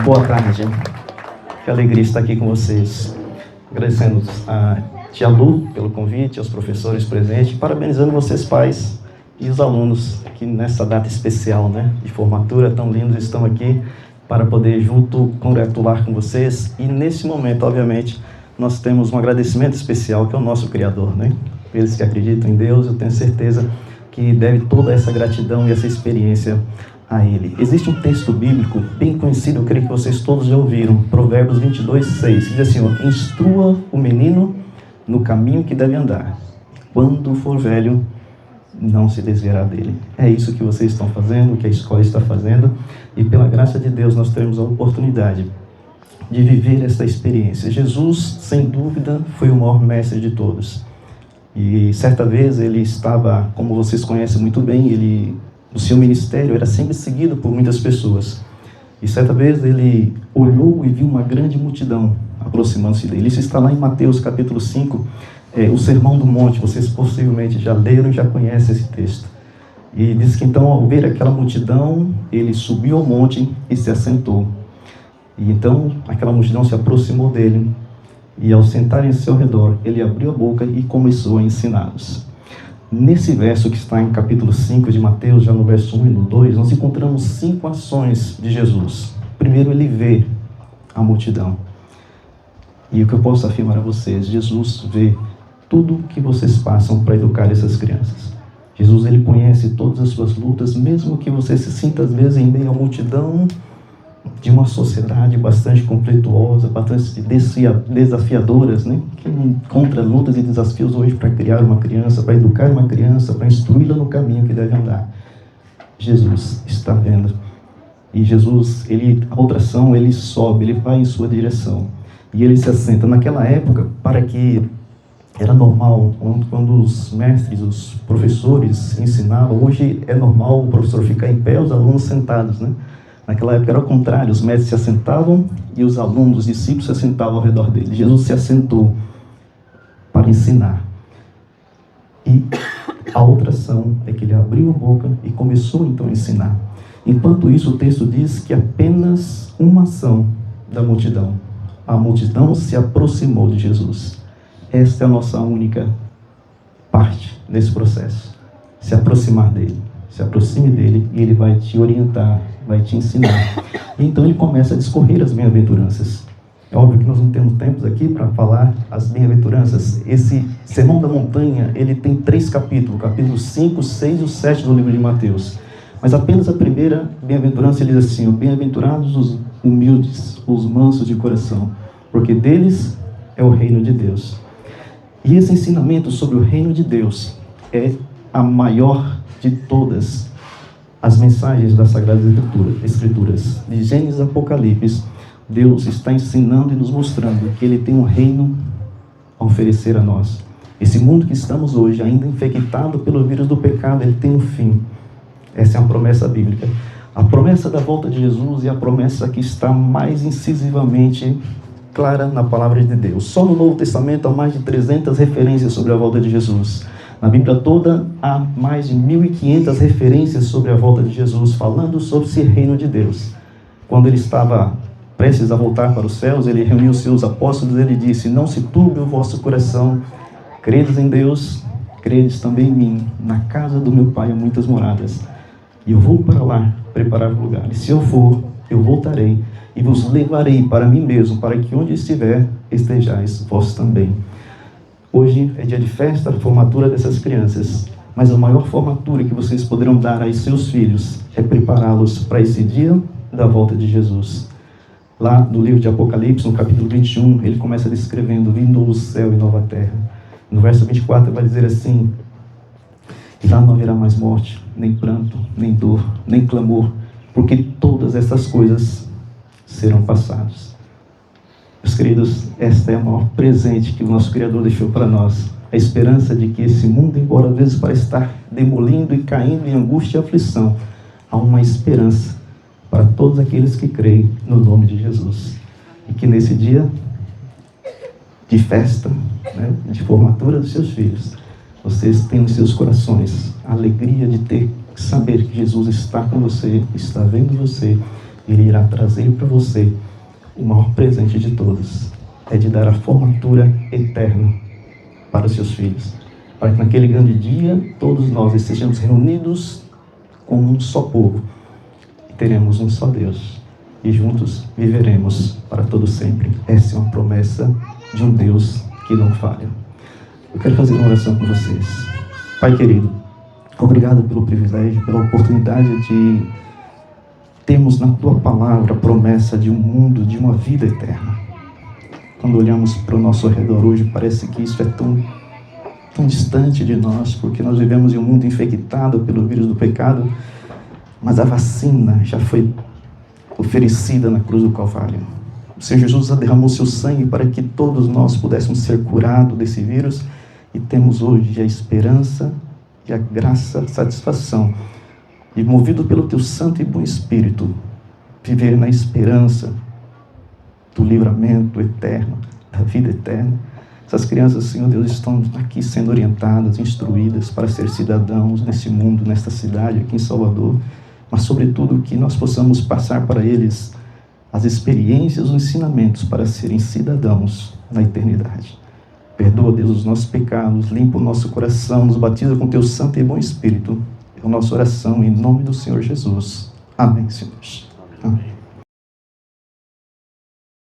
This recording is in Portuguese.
Boa tarde. Que alegria estar aqui com vocês. Agradecendo a tia Lu pelo convite, aos professores presentes, parabenizando vocês, pais e os alunos, que nessa data especial, de formatura, tão lindos, estão aqui para poder junto congratular com vocês. E nesse momento, obviamente, nós temos um agradecimento especial, que é o nosso Criador, Eles que acreditam em Deus, eu tenho certeza que deve toda essa gratidão e essa experiência a Ele. Existe um texto bíblico bem conhecido, eu creio que vocês todos já ouviram, Provérbios 22:6, que diz assim, instrua o menino no caminho que deve andar. Quando for velho, não se desviará dele. É isso que vocês estão fazendo, o que a escola está fazendo, e pela graça de Deus nós teremos a oportunidade de viver essa experiência. Jesus, sem dúvida, foi o maior mestre de todos. E certa vez ele estava, como vocês conhecem muito bem, o seu ministério era sempre seguido por muitas pessoas. E certa vez ele olhou e viu uma grande multidão aproximando-se dele. Isso está lá em Mateus capítulo 5, o Sermão do Monte. Vocês possivelmente já leram e já conhecem esse texto. E diz que então, ao ver aquela multidão, ele subiu ao monte e se assentou. E então aquela multidão se aproximou dele. E ao sentarem ao seu redor, ele abriu a boca e começou a ensiná-los. Nesse verso que está em capítulo 5 de Mateus, já no verso 1 e no 2, nós encontramos 5 ações de Jesus. Primeiro, ele vê a multidão. E o que eu posso afirmar a vocês, Jesus vê tudo que vocês passam para educar essas crianças. Jesus, ele conhece todas as suas lutas, mesmo que você se sinta às vezes em meio à multidão de uma sociedade bastante conflituosa, bastante desafiadoras, que encontra lutas e desafios hoje para criar uma criança, para educar uma criança, para instruí-la no caminho que deve andar. Jesus está vendo. E Jesus, a outra ação, ele sobe, ele vai em sua direção. E ele se assenta. Naquela época, para que era normal, quando os mestres, os professores ensinavam, hoje é normal o professor ficar em pé, os alunos sentados, Naquela época era o contrário, os mestres se assentavam e os alunos, os discípulos se assentavam ao redor dele. Jesus se assentou para ensinar. E a outra ação é que ele abriu a boca e começou então a ensinar. Enquanto isso, o texto diz que apenas uma ação da multidão. A multidão se aproximou de Jesus. Esta é a nossa única parte nesse processo. Se aproximar dele. Se aproxime dele e ele vai te orientar, vai te ensinar. E então ele começa a discorrer as bem-aventuranças. É óbvio que nós não temos tempo aqui para falar as bem-aventuranças. Esse Sermão da Montanha, ele tem 3 capítulos, capítulos 5, 6 e 7 do livro de Mateus. Mas apenas a primeira bem-aventurança, ele diz assim, bem-aventurados os humildes, os mansos de coração, porque deles é o reino de Deus. E esse ensinamento sobre o reino de Deus é a maior de todas as mensagens das Sagradas Escrituras. De Gênesis a Apocalipse, Deus está ensinando e nos mostrando que Ele tem um reino a oferecer a nós. Esse mundo que estamos hoje, ainda infectado pelo vírus do pecado, ele tem um fim. Essa é uma promessa bíblica. A promessa da volta de Jesus é a promessa que está mais incisivamente clara na palavra de Deus. Só no Novo Testamento há mais de 300 referências sobre a volta de Jesus. Na Bíblia toda há mais de 1.500 referências sobre a volta de Jesus, falando sobre esse reino de Deus. Quando ele estava prestes a voltar para os céus, ele reuniu os seus apóstolos e ele disse, não se turbe o vosso coração, credes em Deus, credes também em mim. Na casa do meu Pai há muitas moradas, e eu vou para lá preparar o lugar. E se eu for, eu voltarei e vos levarei para mim mesmo, para que onde estiver, estejais vós também. Hoje é dia de festa, formatura dessas crianças, mas a maior formatura que vocês poderão dar a seus filhos é prepará-los para esse dia da volta de Jesus. Lá no livro de Apocalipse, no capítulo 21, ele começa descrevendo, vindo novo céu e nova terra. No verso 24 ele vai dizer assim, lá não haverá mais morte, nem pranto, nem dor, nem clamor, porque todas essas coisas serão passadas. Meus queridos, esta é o maior presente que o nosso Criador deixou para nós. A esperança de que esse mundo, embora às vezes pareça estar demolindo e caindo em angústia e aflição, há uma esperança para todos aqueles que creem no nome de Jesus. E que nesse dia de festa, de formatura dos seus filhos, vocês tenham em seus corações a alegria de saber que Jesus está com você, está vendo você, Ele irá trazer para você o maior presente de todos. É de dar a formatura eterna para os seus filhos. Para que naquele grande dia, todos nós estejamos reunidos como um só povo. E teremos um só Deus. E juntos viveremos para todo sempre. Essa é uma promessa de um Deus que não falha. Eu quero fazer uma oração com vocês. Pai querido, obrigado pelo privilégio, pela oportunidade de termos na Tua palavra a promessa de um mundo, de uma vida eterna. Quando olhamos para o nosso redor hoje, parece que isso é tão distante de nós, porque nós vivemos em um mundo infectado pelo vírus do pecado, mas a vacina já foi oferecida na cruz do Calvário. O Senhor Jesus derramou seu sangue para que todos nós pudéssemos ser curados desse vírus, e temos hoje a esperança e a graça, a satisfação, e movido pelo Teu Santo e Bom Espírito, viver na esperança do livramento eterno, da vida eterna. Essas crianças, Senhor Deus, estão aqui sendo orientadas, instruídas para ser cidadãos nesse mundo, nesta cidade, aqui em Salvador, mas sobretudo que nós possamos passar para eles as experiências, os ensinamentos para serem cidadãos na eternidade. Perdoa, Deus, os nossos pecados, limpa o nosso coração, nos batiza com Teu Santo e Bom Espírito. É a nossa oração em nome do Senhor Jesus. Amém, Senhor. Amém.